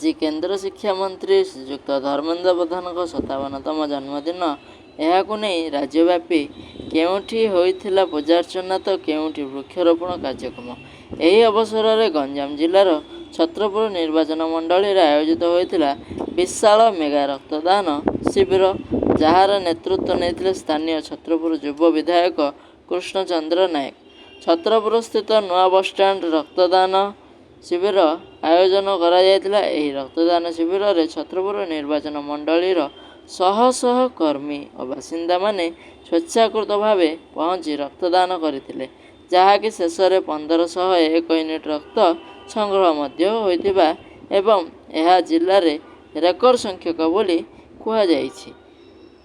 ଆଜି କେନ୍ଦ୍ର ଶିକ୍ଷାମନ୍ତ୍ରୀ ଶ୍ରୀଯୁକ୍ତ ଧର୍ମେନ୍ଦ୍ର ପ୍ରଧାନଙ୍କ 57ତମ ଜନ୍ମଦିନ। ଏହାକୁ ନେଇ ରାଜ୍ୟବ୍ୟାପୀ କେଉଁଠି ହୋଇଥିଲା ପୂଜାର୍ଚ୍ଚନା ତ କେଉଁଠି ବୃକ୍ଷରୋପଣ କାର୍ଯ୍ୟକ୍ରମ। ଏହି ଅବସରରେ ଗଞ୍ଜାମ ଜିଲ୍ଲାର ଛତ୍ରପୁର ନିର୍ବାଚନ ମଣ୍ଡଳୀରେ ଆୟୋଜିତ ହୋଇଥିଲା ବିଶାଳ ମେଗା ରକ୍ତଦାନ ଶିବିର, ଯାହାର ନେତୃତ୍ୱ ନେଇଥିଲେ ସ୍ଥାନୀୟ ଛତ୍ରପୁର ଯୁବ ବିଧାୟକ କୃଷ୍ଣଚନ୍ଦ୍ର ନାୟକ। ଛତ୍ରପୁରସ୍ଥିତ ନୂଆ ବସ୍ଷ୍ଟାଣ୍ଡ ରକ୍ତଦାନ ଶିବିର ଆୟୋଜନ କରାଯାଇଥିଲା। ଏହି ରକ୍ତଦାନ ଶିବିରରେ ଛତ୍ରପୁର ନିର୍ବାଚନ ମଣ୍ଡଳୀର ଶହ ଶହ କର୍ମୀ ଓ ବାସିନ୍ଦାମାନେ ସ୍ୱେଚ୍ଛାକୃତ ଭାବେ ପହଞ୍ଚି ରକ୍ତଦାନ କରିଥିଲେ, ଯାହାକି ଶେଷରେ 1501 ୟୁନିଟ୍ ରକ୍ତ ସଂଗ୍ରହ ମଧ୍ୟ ହୋଇଥିବା ଏବଂ ଏହା ଜିଲ୍ଲାରେ ରେକର୍ଡ ସଂଖ୍ୟକ ବୋଲି କୁହାଯାଇଛି।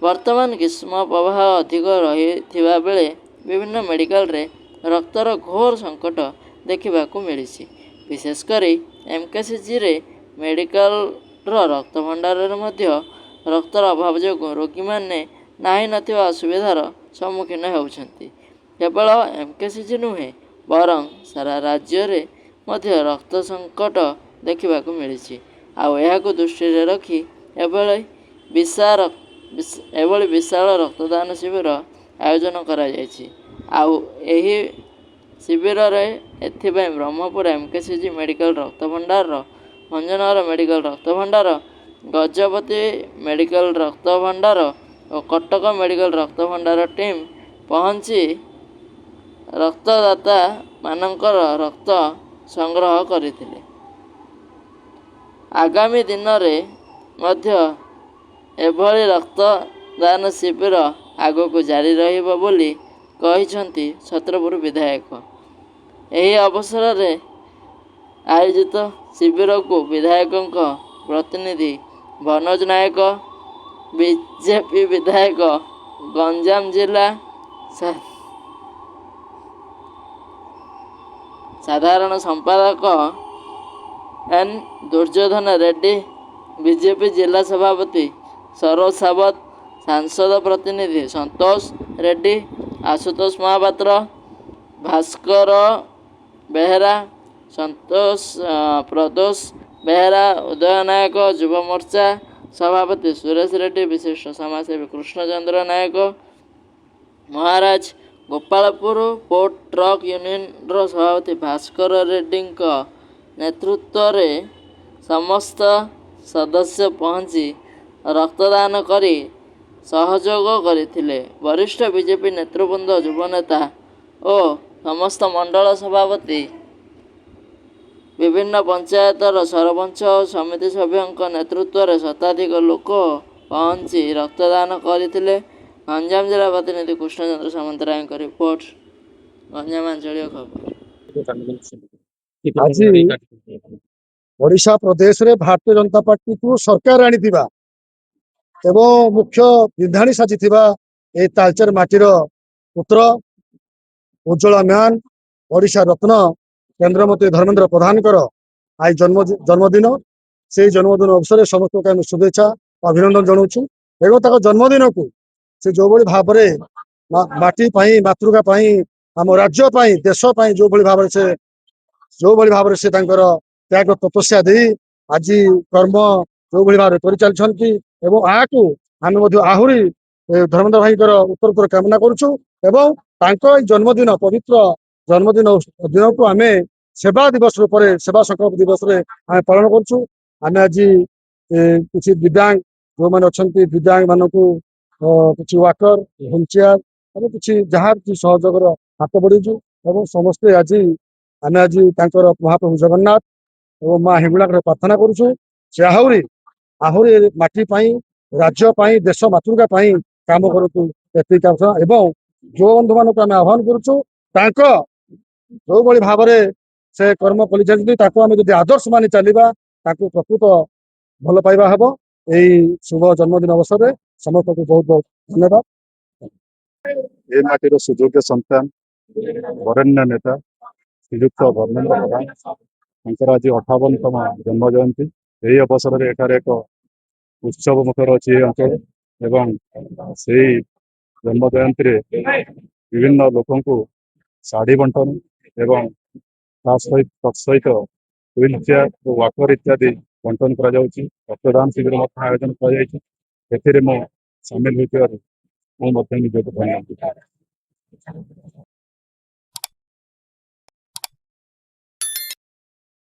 ବର୍ତ୍ତମାନ ଗ୍ରୀଷ୍ମ ପ୍ରବାହ ଅଧିକ ରହିଥିବା ବେଳେ ବିଭିନ୍ନ ମେଡିକାଲରେ ରକ୍ତର ଘୋର ସଂକଟ ଦେଖିବାକୁ ମିଳିଛି। ବିଶେଷ କରି ଏମ୍କେସିଜିରେ ମେଡିକାଲର ରକ୍ତ ଭଣ୍ଡାରରେ ମଧ୍ୟ ରକ୍ତର ଅଭାବ ଯୋଗୁଁ ରୋଗୀମାନେ ନାହିଁ ନଥିବା ଅସୁବିଧାର ସମ୍ମୁଖୀନ ହେଉଛନ୍ତି। କେବଳ ଏମ୍କେସିଜି ନୁହେଁ, ବରଂ ସାରା ରାଜ୍ୟରେ ମଧ୍ୟ ରକ୍ତ ସଂକଟ ଦେଖିବାକୁ ମିଳିଛି। ଆଉ ଏହାକୁ ଦୃଷ୍ଟିରେ ରଖି ଏଭଳି ବିଶାଳ ରକ୍ତଦାନ ଶିବିର ଆୟୋଜନ କରାଯାଇଛି। ଆଉ ଏହି ଶିବିରରେ ଏଥିପାଇଁ ବ୍ରହ୍ମପୁର ଏମ୍କେସିଜି ମେଡିକାଲ ରକ୍ତ ଭଣ୍ଡାର, ଭଞ୍ଜନଗର ମେଡିକାଲ ରକ୍ତ ଭଣ୍ଡାର, ଗଜପତି ମେଡିକାଲ ରକ୍ତ ଭଣ୍ଡାର ଓ କଟକ ମେଡିକାଲ ରକ୍ତ ଭଣ୍ଡାର ଟିମ୍ ପହଞ୍ଚି ରକ୍ତଦାତା ମାନଙ୍କର ରକ୍ତ ସଂଗ୍ରହ କରିଥିଲେ। ଆଗାମୀ ଦିନରେ ମଧ୍ୟ ଏଭଳି ରକ୍ତଦାନ ଶିବିର ଆଗକୁ ଜାରି ରହିବ ବୋଲି କହିଛନ୍ତି ଛତ୍ରପୁର ବିଧାୟକ। ଏହି ଅବସରରେ ଆୟୋଜିତ ଶିବିରକୁ ବିଧାୟକଙ୍କ ପ୍ରତିନିଧି ମନୋଜ ନାୟକ, ବିଜେପି ବିଧାୟକ ଗଞ୍ଜାମ ଜିଲ୍ଲା ସାଧାରଣ ସମ୍ପାଦକ ଏନ୍ ଦୁର୍ଯ୍ୟୋଧନ ରେଡ୍ଡି, ବିଜେପି ଜିଲ୍ଲା ସଭାପତି ସରୋଜ ସାବତ, ସାଂସଦ ପ୍ରତିନିଧି ସନ୍ତୋଷ ରେଡ୍ଡି, ଆଶୁତୋଷ ମହାପାତ୍ର, ଭାସ୍କର ବେହେରା, ପ୍ରଦୋଷ ବେହେରା, ଉଦୟ ନାୟକ, ଯୁବ ମୋର୍ଚ୍ଚା ସଭାପତି ସୁରେଶ ରେଡ୍ଡି, ବିଶିଷ୍ଟ ସମାଜସେବୀ କୃଷ୍ଣଚନ୍ଦ୍ର ନାୟକ ମହାରାଜ, ଗୋପାଳପୁର ପୋର୍ଟ ଟ୍ରକ୍ ୟୁନିୟନର ସଭାପତି ଭାସ୍କର ରେଡ୍ଡିଙ୍କ ନେତୃତ୍ୱରେ ସମସ୍ତ ସଦସ୍ୟ ପହଞ୍ଚି ରକ୍ତଦାନ କରି ସହଯୋଗ କରିଥିଲେ। ବରିଷ୍ଠ ବିଜେପି ନେତୃବୃନ୍ଦ, ଯୁବନେତା ଓ ସମସ୍ତ ମଣ୍ଡଳ ସଭାପତି, ବିଭିନ୍ନ ପଞ୍ଚାୟତର ସରପଞ୍ଚ ଓ ସମିତି ସଭ୍ୟଙ୍କ ନେତୃତ୍ୱରେ ଶତାଧିକ ଲୋକ ପହଞ୍ଚି ରକ୍ତଦାନ କରିଥିଲେ। ଗଞ୍ଜାମ ଜିଲ୍ଲା ପ୍ରତିନିଧି କୃଷ୍ଣଚନ୍ଦ୍ର ସାମନ୍ତରାୟଙ୍କ ରିପୋର୍ଟ, ଗଞ୍ଜାମ ଆଞ୍ଚଳିକ ଖବର। ଆଜି ଓଡ଼ିଶା ପ୍ରଦେଶରେ ଭାରତୀୟ ଜନତା ପାର୍ଟିକୁ ସରକାର ଆଣିଥିବା ଏବଂ ମୁଖ୍ୟ ବିନ୍ଧାଣୀ ସାଜିଥିବା ଏହି ତାଳଚେର ମାଟିର ପୁତ୍ର ଉଜ୍ଜଳା ମ୍ୟାନ, ଓଡ଼ିଶା ରତ୍ନ କେନ୍ଦ୍ରମନ୍ତ୍ରୀ ଧର୍ମେନ୍ଦ୍ର ପ୍ରଧାନଙ୍କର ଆଜି ଜନ୍ମଦିନ। ସେଇ ଜନ୍ମଦିନ ଅବସରରେ ସମସ୍ତଙ୍କୁ ଆମେ ଶୁଭେଚ୍ଛା ଅଭିନନ୍ଦନ ଜଣାଉଛୁ ଏବଂ ତାଙ୍କ ଜନ୍ମଦିନକୁ ସେ ଯୋଉଭଳି ଭାବରେ ମାଟି ପାଇଁ, ମାତୃକା ପାଇଁ, ଆମ ରାଜ୍ୟ ପାଇଁ, ଦେଶ ପାଇଁ ଯୋଉଭଳି ଭାବରେ ସେ ତାଙ୍କର ତ୍ୟାଗ ତପସ୍ୟା ଦେଇ ଆଜି କର୍ମ ଯୋଉଭଳି ଭାବରେ କରିଚାଲିଛନ୍ତି ଏବଂ ଆକୁ ଆମେ ମଧ୍ୟ ଆହୁରି ଧର୍ମେନ୍ଦ୍ର ଭାଇଙ୍କର ଉତ୍ତରୋତ୍ତର କାମନା କରୁଛୁ ଏବଂ ତାଙ୍କ ଏଇ ଜନ୍ମଦିନ, ପବିତ୍ର ଜନ୍ମଦିନ ଦିନକୁ ଆମେ ସେବା ଦିବସ ରୂପରେ, ସେବା ସଂକଳ୍ପ ଦିବସରେ ଆମେ ପାଳନ କରୁଛୁ। ଆମେ ଆଜି କିଛି ଦିବ୍ୟାଙ୍ଗ ଯୋଉମାନେ ଅଛନ୍ତି, ଦିବ୍ୟାଙ୍ଗ ମାନଙ୍କୁ କିଛି ୱାକର, ହୁଇଲ ଚେୟାର ଏବଂ କିଛି ଯାହା କିଛି ସହଯୋଗର ହାତ ବଢିଛୁ ଏବଂ ସମସ୍ତେ ଆମେ ଆଜି ତାଙ୍କର ମହାପ୍ରଭୁ ଜଗନ୍ନାଥ ଏବଂ ମା ହିଙ୍ଗୁଳାଙ୍କର ପ୍ରାର୍ଥନା କରୁଛୁ ସେ ଆହୁରି ମାଟି ପାଇଁ, ରାଜ୍ୟ ପାଇଁ, ଦେଶ ମାତୃକା ପାଇଁ କାମ କରୁଛୁ। ଏତିକି ଏବଂ ଯୋଉ ବନ୍ଧୁ ମାନଙ୍କୁ ଆମେ ଆହ୍ୱାନ କରୁଛୁ, ତାଙ୍କ ଯୋଉଭଳି ଭାବରେ ସେ କର୍ମ କରିଚାଲିଛନ୍ତି ତାକୁ ଆମେ ଯଦି ଆଦର୍ଶ ମାନି ଚାଲିବା, ତାକୁ ପ୍ରକୃତ ଭଲ ପାଇବା ହେବ। ଏଇ ଶୁଭ ଜନ୍ମଦିନ ଅବସରରେ ସମସ୍ତଙ୍କୁ ବହୁତ ବହୁତ ଧନ୍ୟବାଦ। ଏ ମାଟିର ସୁଯୋଗ୍ୟ ସନ୍ତାନ, ବରେଣ୍ୟ ନେତା ଶ୍ରୀଯୁକ୍ତ ଧର୍ମେନ୍ଦ୍ର ପ୍ରଧାନ, ତାଙ୍କର ଆଜି 58ତମ ଜନ୍ମ ଜୟନ୍ତୀ। ଏହି ଅବସରରେ ଏଠାରେ ଏକ ଉତ୍ସବ ମୁଖର ଅଛି ଏ ଅଞ୍ଚଳ ଏବଂ ସେଇ ଜନ୍ମ ଜୟନ୍ତୀରେ ବିଭିନ୍ନ ଲୋକଙ୍କୁ ଶାଢ଼ୀ ବଣ୍ଟନ ଏବଂ ତା ସହିତ ହୁଇଲ ଚେୟାର ଓ ୱାକର ଇତ୍ୟାଦି ବଣ୍ଟନ କରାଯାଉଛି। ରକ୍ତଦାନ ଶିବିର ମଧ୍ୟ ଆୟୋଜନ କରାଯାଇଛି। ଏଥିରେ ମୁଁ ସାମିଲ ହୋଇଥିବାରୁ ମୁଁ ମଧ୍ୟ ନିଜକୁ ଧନ୍ୟବାଦ ଦେଉଛି।